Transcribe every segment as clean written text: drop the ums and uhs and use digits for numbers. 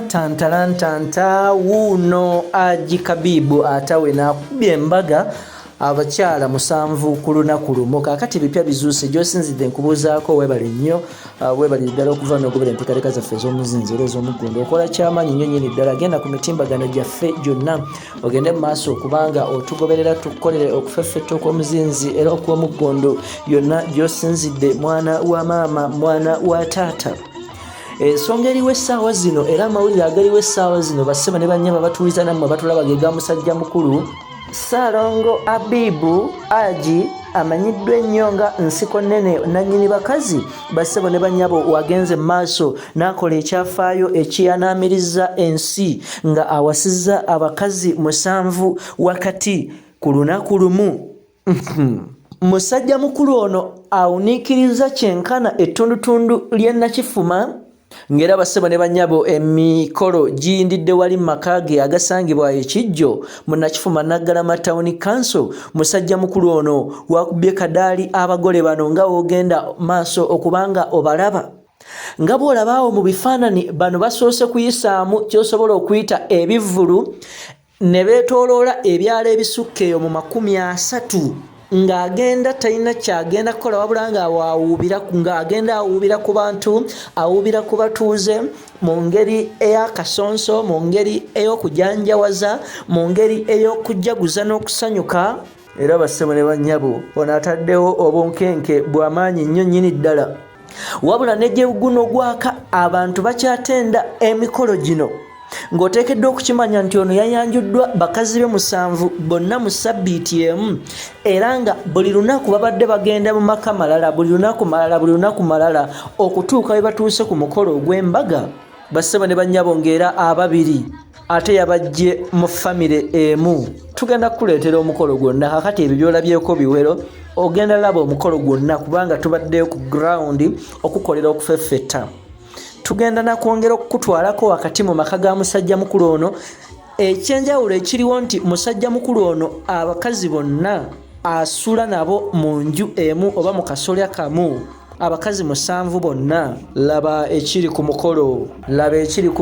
Tantalantanta Wuuno HAJJI HABIB atawe nakubye embaga abakyala 7 ku Lunaku Lumu. Kakati bipya bizuuse gy'osinzidde nkubuuzaako webale nnyo webale ddala okuva n'ogobera enteekateeka zaffe ez'omuzinziro ez'omuggondo okola kyamaanyi nnyo nnyini ddala. Genda ku mitimbagano gyaffe gyonna ogende mu maaso okubanga otugoberera tukukolere okufeffetta okw'omuzinzi era okw'omuggondo yonna gy'osinzidde mwana wa maama mwana wa taata. Ensonga eriwo essaawa zino era amawulire agaliwo essaawa zino bassebo ne bannyama batuuliza nammwe batulaba ge ga musajja mukulu Ssaalongo HABIB HAJJI amanyiddwa ennyo nga nsiko nene nannyini bakazi. Bassebo ne bannyabo wagenze maaso n'akola ekyafaayo ekiyanaamiriza ensi nga awasizza abakazi 7 wakati ku Lunaku Lumu. Musajja mukulu ono awuniikiriza kyenkana ettundutundu ly'e Nakifuma ngera bassebo ne bannyabo emikolo giyindidde wali mu maka ge agasangibwa ekijjo mu Nakifuma Naggalama Town Council. Musajja mukulu ono wakubye kadaali abagole bano nga wogenda maaso okubanga obalaba nga bw'olabaawo mu bifaananyi bano basoose kuyisaamu ky'osobola okuyita ebivvulu ne beetooloola ebyalo ebisukka eyo mu 30 ng'agenda talina kyagenda kukola wabula ng'agenda awuubira ku bantu awuubira ku batuuze mu ngeri ey'akasonso mu ngeri ey'okujanjawaza mu ngeri ey'okujjaguza n'okusanyuka. Era bassebo ne bannyabo ono ataddewo obunkenke bw'amaanyi nnyo nnyini ddala wabula ne gye guno gwaka abantu bakyatenda emikolo gino ng'oteekeddwa okukimanya nti ono yayanjuddwa bakazi be 7 bonna mu sabbiiti emu era nga buli lunaku babadde bagenda mu maka malala buli lunaku malala okutuuka we batuuse ku mukolo ogw'embaga. Bassebo ne bannyabo ng'era ababiri ate yabajje mu famire emu. Tugenda kukuleetera omukolo gwonna kakati ebyo by'olabyeko biwero ogenda laba omukolo gwonna kubanga tubaddeyo ku ground okukolera okufeffetta. Tugenda na kwongera okutwalako wakati mu maka ga musajja mukulu ono. Ekyenjawulo ekiriwo nti musajja mukulu ono abakazi bonna asula nabo mu nju emu oba mu kasolya kamu abakazi 7 bonna. Laba ekiri ku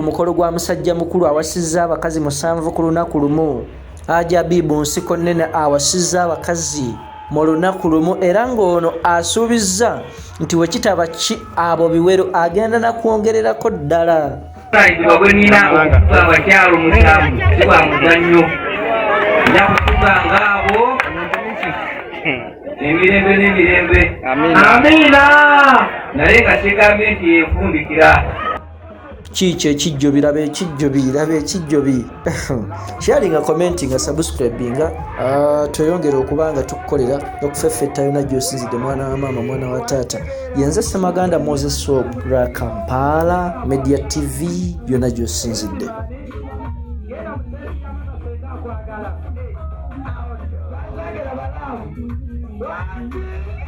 mukolo gwa musajja mukulu awasizza abakazi 7 ku Lunaku Lumu. HAJJI HABIB NSIKO NENE awasizza abakazi mu Lunaku Lumu era ng'ono asuubizza nti wekitaba ki abo biwero agenda na kwongererako ddala. Abakyalo 7 kiba muzannyo njakutuganga abo emirembe. Amiina naye nga kigambye nti yefumbikira Chiche ekijjobi laba ekijjobi sharinga commentinga subscribinga tweyongere okubanga tukukolera okufeffetta yonna gy'osinzidde mwana wa maama mwana wa taata. Yenze Ssemaganda Moses Obra Kampala Media TV yonna gy'osinzidde.